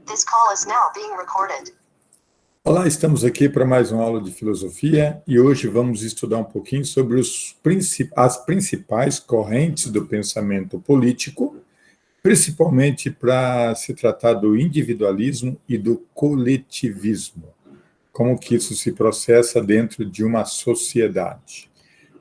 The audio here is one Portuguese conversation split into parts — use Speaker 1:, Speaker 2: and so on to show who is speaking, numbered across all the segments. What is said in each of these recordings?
Speaker 1: This call is now being recorded.
Speaker 2: Olá, estamos aqui para mais uma aula de filosofia e hoje vamos estudar um pouquinho sobre as principais correntes do pensamento político, principalmente para se tratar do individualismo e do coletivismo, como que isso se processa dentro de uma sociedade.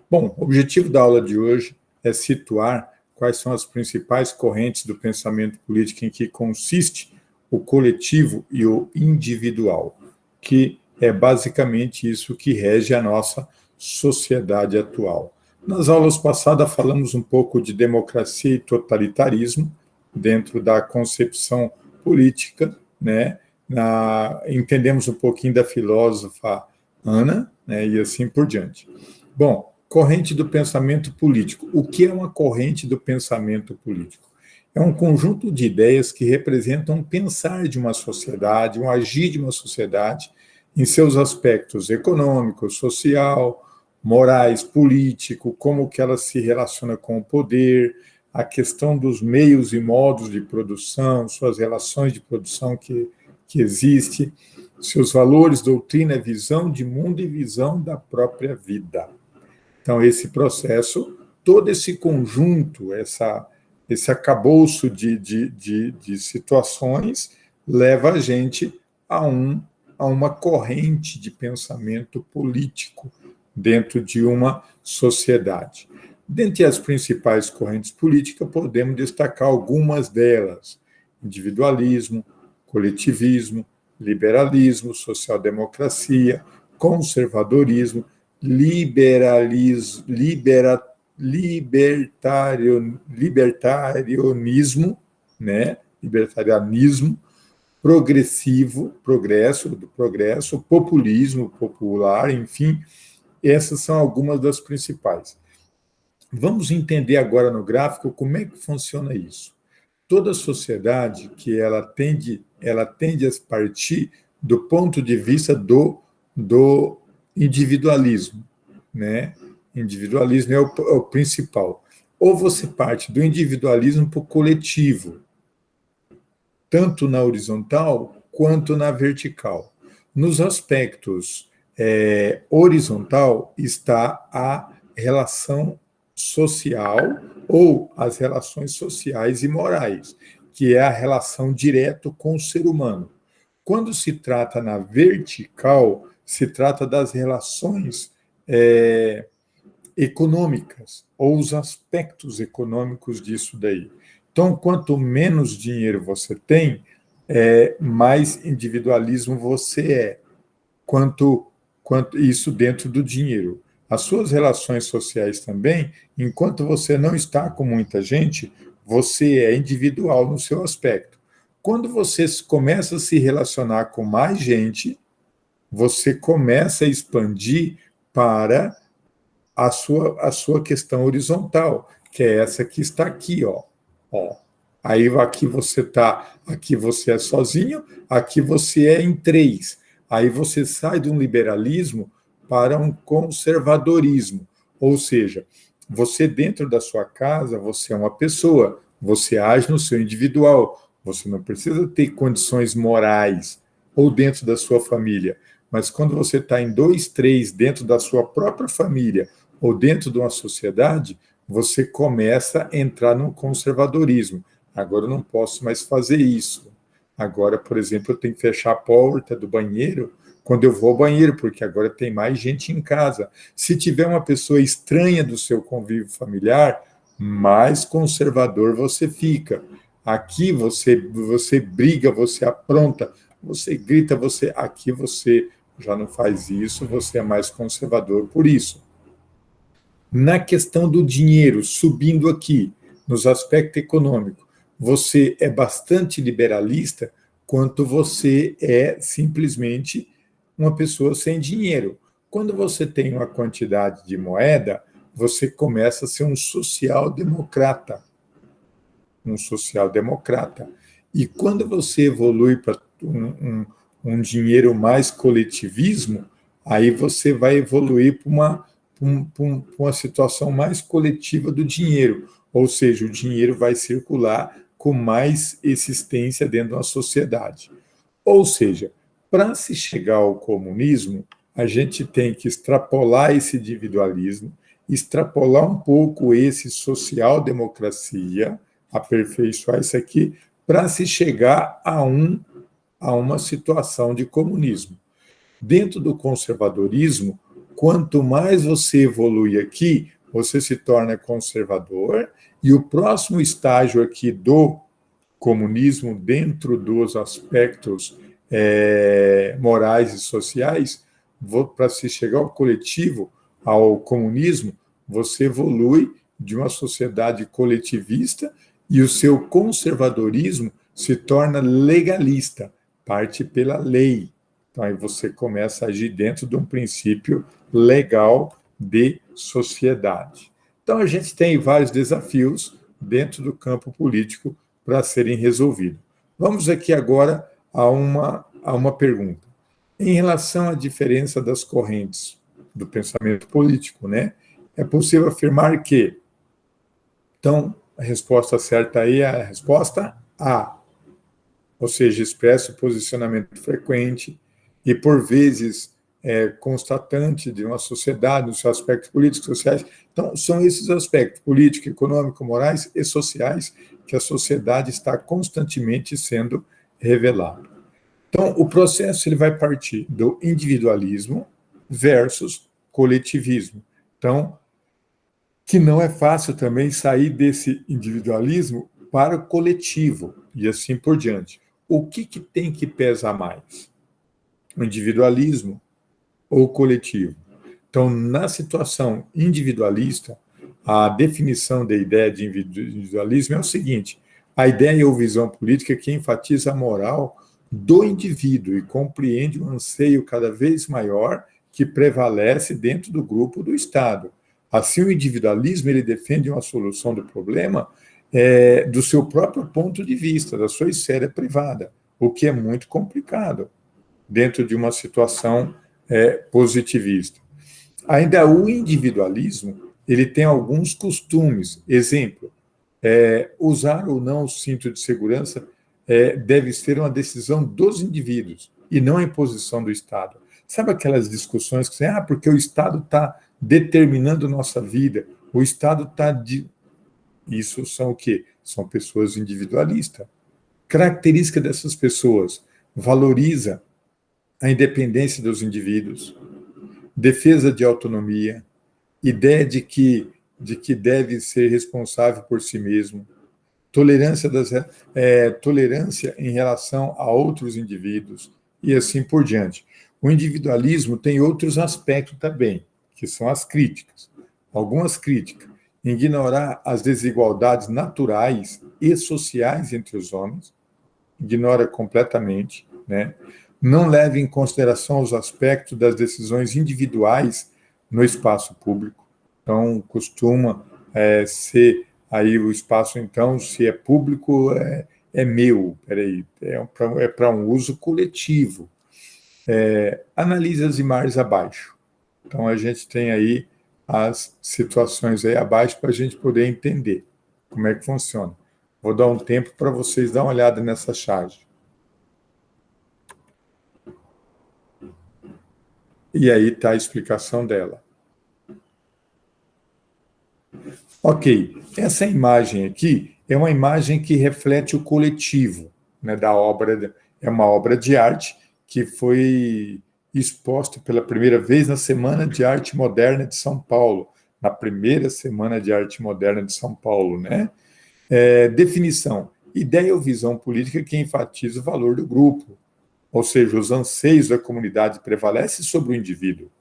Speaker 2: Bom, o objetivo da aula de hoje é situar quais são as principais correntes do pensamento político em que consiste o coletivo e o individual, que é basicamente isso que rege a nossa sociedade atual. Nas aulas passadas falamos um pouco de democracia e totalitarismo dentro da concepção política, né? Entendemos um pouquinho da filósofa Ana, né? E assim por diante. Bom, corrente do pensamento político. O que é uma corrente do pensamento político? É um conjunto de ideias que representam o pensar de uma sociedade, um agir de uma sociedade em seus aspectos econômico, social, morais, político, como que ela se relaciona com o poder, a questão dos meios e modos de produção, suas relações de produção que existe, seus valores, doutrina, visão de mundo e visão da própria vida. Então, esse processo, todo esse conjunto, esse acabouço de situações leva a gente a uma corrente de pensamento político dentro de uma sociedade. Dentre as principais correntes políticas, podemos destacar algumas delas: individualismo, coletivismo, liberalismo, social-democracia, conservadorismo, libertarianismo, né? Libertarianismo, progresso, populismo popular, enfim, essas são algumas das principais. Vamos entender agora no gráfico como é que funciona isso. Toda sociedade que ela tende a partir do ponto de vista do individualismo, né? Individualismo é o principal. Ou você parte do individualismo para o coletivo, tanto na horizontal quanto na vertical. Nos aspectos horizontal está a relação social ou as relações sociais e morais, que é a relação direta com o ser humano. Quando se trata na vertical, se trata das relações econômicas, ou os aspectos econômicos disso daí. Então, quanto menos dinheiro você tem, mais individualismo você é. Quanto isso dentro do dinheiro. As suas relações sociais também, enquanto você não está com muita gente, você é individual no seu aspecto. Quando você começa a se relacionar com mais gente, você começa a expandir para a sua questão horizontal, que é essa que está aqui, ó. Aí aqui você é sozinho, aqui você é em três. Aí você sai de um liberalismo para um conservadorismo, ou seja, você dentro da sua casa, você é uma pessoa, você age no seu individual, você não precisa ter condições morais, ou dentro da sua família, mas quando você está em 2, 3, dentro da sua própria família, ou dentro de uma sociedade, você começa a entrar no conservadorismo. Agora eu não posso mais fazer isso. Agora, por exemplo, eu tenho que fechar a porta do banheiro quando eu vou ao banheiro, porque agora tem mais gente em casa. Se tiver uma pessoa estranha do seu convívio familiar, mais conservador você fica. Aqui você briga, você apronta, você grita, aqui você já não faz isso, você é mais conservador por isso. Na questão do dinheiro, subindo aqui, nos aspectos econômicos, você é bastante liberalista quanto você é simplesmente uma pessoa sem dinheiro. Quando você tem uma quantidade de moeda, você começa a ser um social-democrata. E quando você evolui para um dinheiro mais coletivismo, aí você vai evoluir para uma situação mais coletiva do dinheiro, ou seja, o dinheiro vai circular com mais existência dentro de uma sociedade. Ou seja, para se chegar ao comunismo, a gente tem que extrapolar esse individualismo, extrapolar um pouco esse social-democracia, aperfeiçoar isso aqui, para se chegar a uma situação de comunismo. Dentro do conservadorismo, quanto mais você evolui aqui, você se torna conservador, e o próximo estágio aqui do comunismo, dentro dos aspectos morais e sociais, para se chegar ao coletivo, ao comunismo, você evolui de uma sociedade coletivista e o seu conservadorismo se torna legalista, parte pela lei. Então, aí você começa a agir dentro de um princípio legal de sociedade. Então, a gente tem vários desafios dentro do campo político para serem resolvidos. Vamos aqui agora a uma pergunta. Em relação à diferença das correntes do pensamento político, né? É possível afirmar que, então, a resposta certa aí é a resposta A, ou seja, expressa o posicionamento frequente e, por vezes, constatante de uma sociedade, nos seus aspectos políticos, sociais. Então, são esses aspectos político, econômico, morais e sociais que a sociedade está constantemente sendo revelado. Então, o processo ele vai partir do individualismo versus coletivismo. Então, que não é fácil também sair desse individualismo para o coletivo e assim por diante. O que tem que pesar mais? O individualismo ou o coletivo? Então, na situação individualista, a definição da ideia de individualismo é o seguinte: a ideia ou visão política que enfatiza a moral do indivíduo e compreende um anseio cada vez maior que prevalece dentro do grupo do Estado. Assim, o individualismo ele defende uma solução do problema do seu próprio ponto de vista, da sua esfera privada, o que é muito complicado dentro de uma situação positivista. Ainda o individualismo, ele tem alguns costumes. Exemplo, usar ou não o cinto de segurança deve ser uma decisão dos indivíduos e não a imposição do Estado. Sabe aquelas discussões que porque o Estado está determinando nossa vida, o Estado está... Isso são o quê? São pessoas individualistas. Característica dessas pessoas: valoriza a independência dos indivíduos, defesa de autonomia, ideia de que deve ser responsável por si mesmo, tolerância em relação a outros indivíduos e assim por diante. O individualismo tem outros aspectos também, que são as críticas. Algumas críticas: ignorar as desigualdades naturais e sociais entre os homens, ignora completamente, né? Não leva em consideração os aspectos das decisões individuais no espaço público. Então, costuma ser aí o espaço, então, se é público, é meu, é para um uso coletivo. Analisa as imagens abaixo. Então, a gente tem aí as situações aí abaixo para a gente poder entender como é que funciona. Vou dar um tempo para vocês dar uma olhada nessa charge. E aí está a explicação dela. Ok, essa imagem aqui é uma imagem que reflete o coletivo, né, da obra. É uma obra de arte que foi exposta pela primeira vez na Semana de Arte Moderna de São Paulo, na primeira Semana de Arte Moderna de São Paulo, né? Definição: ideia ou visão política que enfatiza o valor do grupo, ou seja, os anseios da comunidade prevalecem sobre o indivíduo.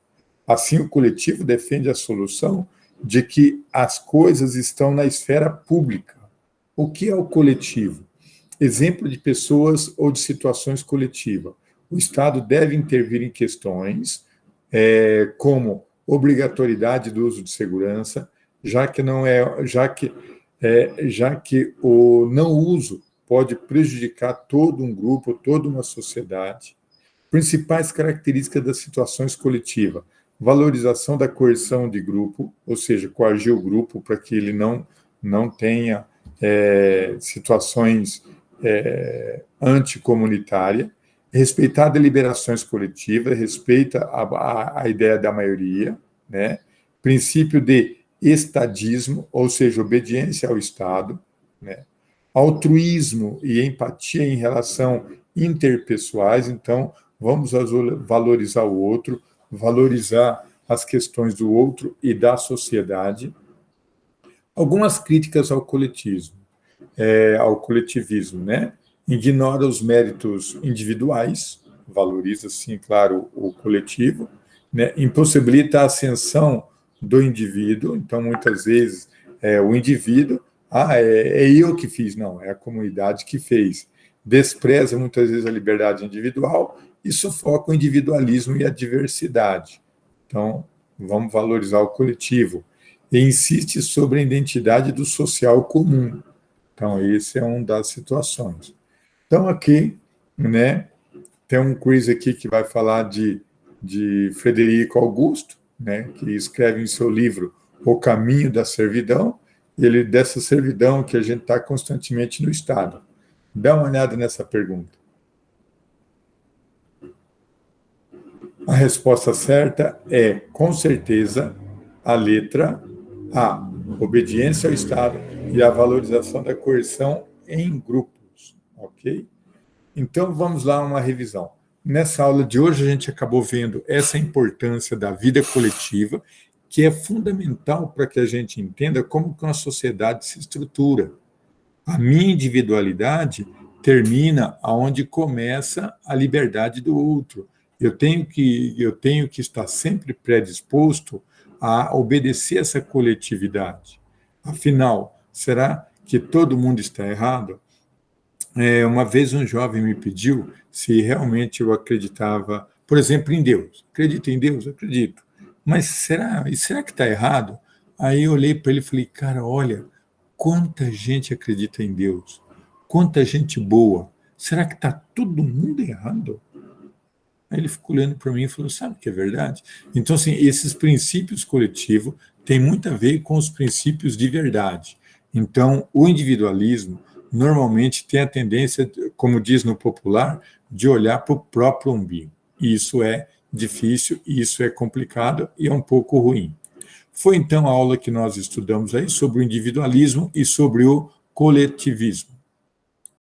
Speaker 2: Assim, o coletivo defende a solução de que as coisas estão na esfera pública. O que é o coletivo? Exemplo de pessoas ou de situações coletivas. O Estado deve intervir em questões como obrigatoriedade do uso de segurança, já que o não uso pode prejudicar todo um grupo, toda uma sociedade. Principais características das situações coletivas: valorização da coerção de grupo, ou seja, coagir o grupo para que ele não tenha situações anticomunitárias, respeitar deliberações coletivas, respeita a ideia da maioria, né? Princípio de estadismo, ou seja, obediência ao Estado, né? Altruísmo e empatia em relação interpessoais, então vamos valorizar o outro, valorizar as questões do outro e da sociedade. Algumas críticas ao coletivismo, né? Ignora os méritos individuais, valoriza, sim, claro, o coletivo, né? Impossibilita a ascensão do indivíduo, então, muitas vezes, o indivíduo, é eu que fiz, não, é a comunidade que fez. Despreza, muitas vezes, a liberdade individual e sufoca o individualismo e a diversidade. Então, vamos valorizar o coletivo. E insiste sobre a identidade do social comum. Então, esse é uma das situações. Então, aqui, né, tem um quiz aqui que vai falar de Frederico Augusto, né, que escreve em seu livro O Caminho da Servidão, e dessa servidão que a gente está constantemente no Estado. Dá uma olhada nessa pergunta. A resposta certa é, com certeza, a letra A, obediência ao Estado e a valorização da coerção em grupos, ok? Então, vamos lá uma revisão. Nessa aula de hoje, a gente acabou vendo essa importância da vida coletiva, que é fundamental para que a gente entenda como que uma sociedade se estrutura. A minha individualidade termina aonde começa a liberdade do outro. Eu tenho que estar sempre predisposto a obedecer essa coletividade. Afinal, será que todo mundo está errado? Uma vez um jovem me pediu se realmente eu acreditava, por exemplo, em Deus. Acredito em Deus? Acredito. Mas será que está errado? Aí eu olhei para ele e falei, cara, olha, quanta gente acredita em Deus, quanta gente boa. Será que está todo mundo errado? Aí ele ficou olhando para mim e falou, sabe que é verdade? Então, assim, esses princípios coletivos têm muito a ver com os princípios de verdade. Então, o individualismo normalmente tem a tendência, como diz no popular, de olhar para o próprio umbigo. E isso é difícil, isso é complicado e é um pouco ruim. Foi então a aula que nós estudamos aí sobre o individualismo e sobre o coletivismo.